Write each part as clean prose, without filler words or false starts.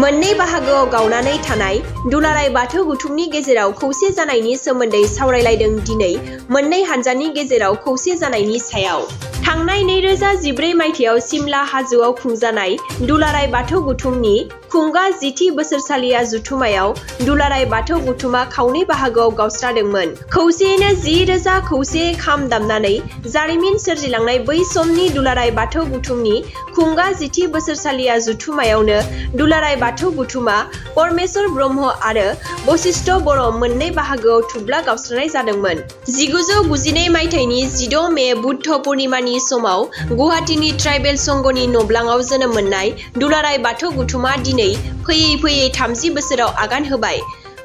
मोननै बाहागोआव गावनानै थानाय दुलाराय बाथौ गौथुमनि गेजेराव खौसे जानायनि सोमोन्दै सावरायलायदों दिनै मोननै हान्जानि गेजेराव खौसे जानायनि सायाव। थांनाय 2014 मायथाइयाव सिमला हाजोआव खुंजानाय दुलाराय बाथौ गौथुमनि खुंगा 10थि बोसोरसालिया जथुमायाव दुलाराय बाथौ गौथुमा खावनै बाहागोआव गावस्रादोंमोन। खौसेयैनो 10,000 खौसेयै खाम दामनानै जारिमिन सोरजिलांनाय बै समनि दुलाराय बाथौ गौथुमनि खुंगा 10थि बोसोरसालिया जथुमायावनो दुलाराय बाथौ गौथुमा परमेश्वर ब्रह्म आरो बशिष्ठ बर' मोननै बाहागोआव थुब्ला गावस्रानाय जादोंमोन। 1992 मायथाइनि 16 मे बुद्ध पूर्णिमानि समाव गुवाहाटीनि ट्राइबेल संघनि नब्लाङाव जोनोम मोननाय दुलाराय बाथौ गौथुमा दिनै फैयै फैयै 30 बोसोराव आगान होबाय।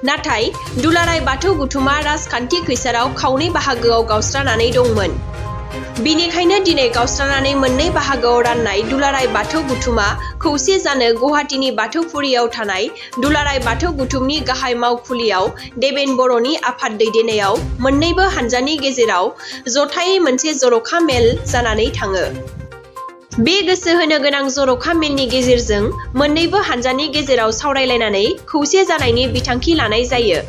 नाथाय दुलाराय बाथौ गौथुमा राजखान्थि खैसाराव खावनै बाहागोआव गावस्रानानै दंमोन। बिनिखायनो दिनै गावस्रानानै मोननै बाहागोआव राननाय दुलाराय बाथौ गौथुमा खौसे जानो गुवाहाटीनि बाथौफुरियाव थानाय दुलाराय बाथौ गौथुमनि गाहाय मावखुलियाव देबेन बर'नि आफाद दैदेननायाव मोन्नैबो हान्जानि गेजेराव जथायै मोनसे जर'खा मेल जानानै थाङो। बे गोसो होनो गोनां जर'खा मेलनि गेजेरजों मोन्नैबो हान्जानि गेजेराव सावरायलायनानै खौसे जानायनि बिथांखि लानाय जायो।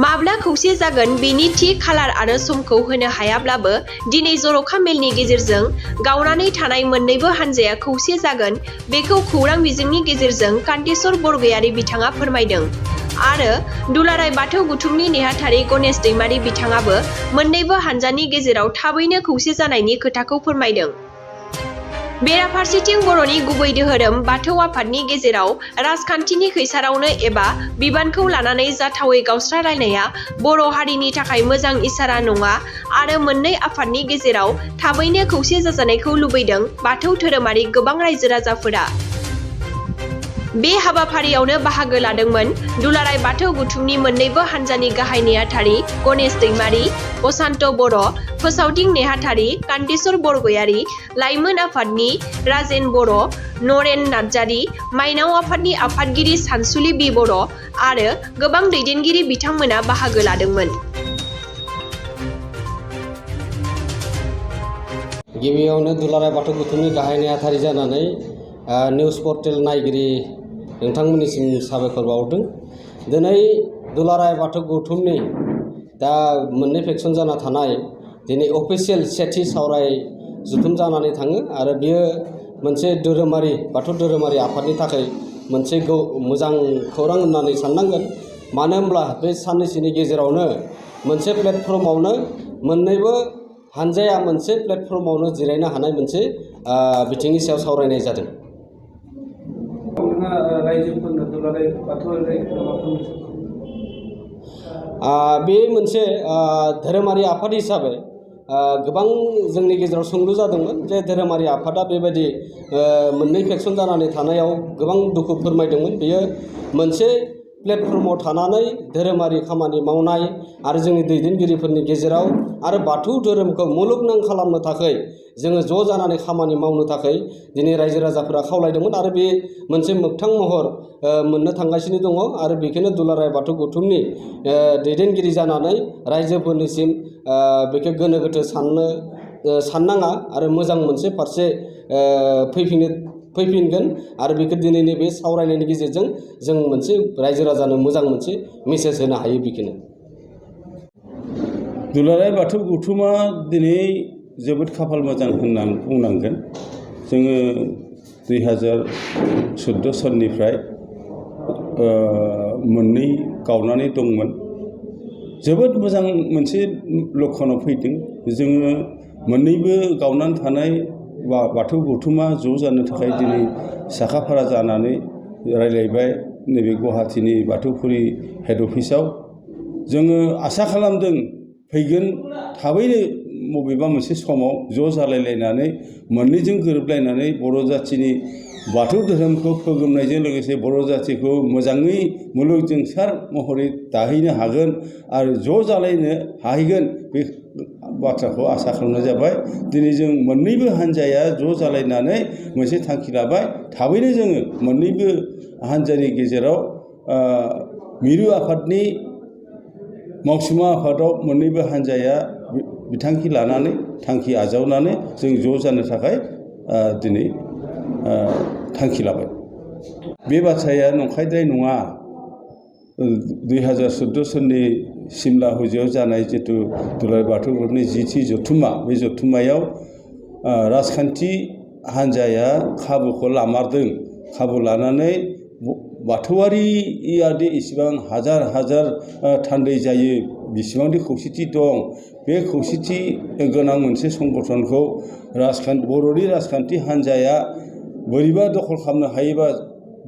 माब्ला खौसे जागोन बेनि थि खालार आरो समखौ होनो हायाब्लाबो दिनै जर'खा मेलनि गेजेरजों गावनानै थानाय मोन्नैबो हान्जाया खौसे जागोन बेखौ खौरां बिजोंनि गेजेरजों कान्तेश्वर बरगयारी बिथाङा फोरमायदों। आरो दुलाराय बाथौ गौथुमनि नेहाथारि गणेश दैमारी बिथाङाबो मोन्नैबो हान्जानि गेजेराव थाबैनो खौसे जानायनि खोथाखौ फोरमायदों। बेराफारसेथिं बर'नि गुबै दोहोरोम बाथौ आफादनि गेजेराव राजखान्थिनि खैसारावनो एबा बिबानखौ लानानै जाथावै गावस्रालायनाया बर' हारिनि थाखाय मोजां इसारा नङा आरो मोननै आफादनि गेजेराव थाबैनो खौसे जाजानायखौ लुबैदों बाथौ धोरोमारि गोबां रायजो राजाफोरा। बे हाबाफारियावनो बाहागो लादोंमोन दुलाराय बाथौ गौथुमनि मोन्नैबो हान्जानि गाहाय नेहाथारि गणेश दैमारी, प्रशान्त बर', फोसावदिं नेहाथारि कान्तेश्वर बरगयारी, लाइमोन आफादनि राजेन बर', नरेन नार्जारी, माइनाव आफादनि आफादगिरि सानसुलि बि. बर' आरो गोबां दैदेनगिरि बिथांमोना बाहागो लादोंमोन। गिबियावनो दुलाराय बाथौ गौथुमनि गाहाय नेहाथारि जानानै निउज पर्टेल नायगिरि नोंथांमोननिसिम साबायखर बावदों। दिनै दुलाराय बाथौ गौथुमनि दा मोननै फेक्सन जाना थानाय दिनै अफिसियेल सेथि सावराय जथुम जानानै थाङो आरो बियो मोनसे धोरोमारि बाथौ धोरोमारि आफादनि थाखाय मोनसे मोजां खौरां होननानै साननांगोन। मानो होनब्ला बे साननैसोनि गेजेरावनो मोनसे प्लेटफर्मावनो मोन्नैबो हान्जाया मोनसे प्लेटफर्मावनो जिरायनो हानाय मोनसे बिथिंनि सायाव सावरायनाय जादों। बे मोनसे धोरोमारि आफाद हिसाबै गोबां जोंनि गेजेराव सोंलु जादोंमोन जे धोरोमारि आफादा बेबायदि मोननै फेक्सन जानानै थानायाव गोबां दुखु फोरमायदोंमोन। बेयो मोनसे प्लेटफर्माव थानानै धोरोमारि खामानि मावनाय आरो जोंनि दैदेनगिरिफोरनि गेजेराव आरो बाथौ धोरोमखौ मुलुगनां खालामनो थाखाय जोङो ज' जानानै खामानि मावनो थाखाय दिनै रायजो राजाफोरा खावलायदोंमोन आरो बे मोनसे मोगथां महर मोननो थांगासिनो दङ आरो बेखौनो दुलाराय बाथौ गौथुमनि दैदेनगिरि जानानै रायजोफोरनिसिम बेखौ गोनो गोथो साननाङा आरो मोजां मोनसे फारसे फैफिनगोन आरो बेखौ दिनैनि बे सावरायनायनि गेजेरजों जों मोनसे रायजो राजानो मोजां मोनसे मेसेज होनो हायो। बेखौनो दुलाराय बाथौ गौथुमा दिनै जोबोद खाफाल मोजां होननानै बुंनांगोन। जोङो 2014 सननिफ्राय मोननै गावनानै दंमोन। जोबोद मोजां मोनसे लक्षणाव फैदों। जोङो मोन्नैबो गावनानै थानाय बाथौ गौथुमा ज' जानो थाखाय दिनै साखाफारा जानानै रायलायबाय नैबे गुवाहाटीनि बाथौफुरि हेड अफिसाव। जोङो आसा खालामदों फैगोन थाबैनो बबेबा मोनसे समाव ज' जालायलायनानै मोन्नैजों गोरोबलायनानै बर' जाथिनि बाथौ धोरोमखौ फोगोमनायजों लोगोसे बर' जाथिखौ मोजाङै मुलुगजोंसार महरै दाहैनो हागोन आरो ज' जालायनो हाहैगोन बे बाथ्राखौ आसा खालामनाय जाबाय। दिनै जों मोन्नैबो हान्जाया ज' जालायनानै मोनसे थांखि लाबाय। थाबैनो जोङो मोन्नैबो हान्जानि गेजेराव मिरु आफादनि मावसुमा आफादाव मोन्नैबो हान्जाया बिथांखि लानानै थांखि आजावनानै जों ज' जानो थाखाय दिनै थांखि लाबाय। बे बाथ्राया नंखायद्राय नङा। 2014 सननि सिमला हुजियाव जानाय जितु दुलाराय बाथौ ग्रुपनि 10थि जथुम्मा, बे जथुम्मायाव राजखान्थि हान्जाया खाबुखौ लामारदों। खाबु लानानै बाथौआरियादि इसिबां हाजार हाजार थान्दै जायो, बेसेबांदि खौसेथि दं, बे खौसेथि गोनां मोनसे संगठनखौ बर'नि राजखान्थि हान्जाया बोरैबा दखल खालामनो हायोबा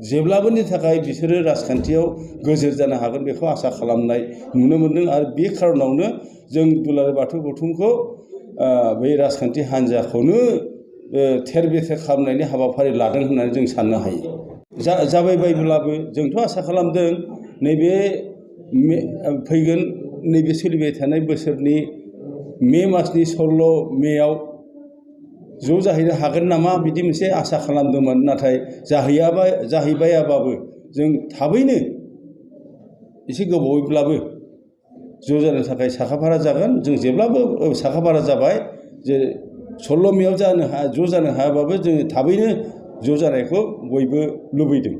जेब्लाबोनि थाखाय बिसोरो राजखान्थियाव गोजोर जानो हागोन बेखौ आसा खालामनाय नुनो मोन्दों। आरो बे खार'नावनो जों दुलाराय बाथौ गौथुमखौ बै राजखान्थि हान्जाखौनो थेर बेथेर खालामनायनि हाबाफारि लादों होननानै जों साननो हायो। जाबाय बायब्लाबो जोंथ' आसा खालामदों नैबे फैगोन नैबे सोलिबाय थानाय बोसोरनि मे मासनि 16 मेआव ज' जाहैनो हागोन नामा बिदि मोनसे आसा खालामदोंमोन। नाथाय जाहैबायाबाबो जों थाबैनो एसे गोबावैब्लाबो ज' जानो थाखाय साखाफारा जागोन। जों जेब्लाबो साखाफारा जाबाय जे 16 मेआव ज' जानो हायाबाबो जोङो थाबैनो ज' जानायखौ बयबो लुबैदों।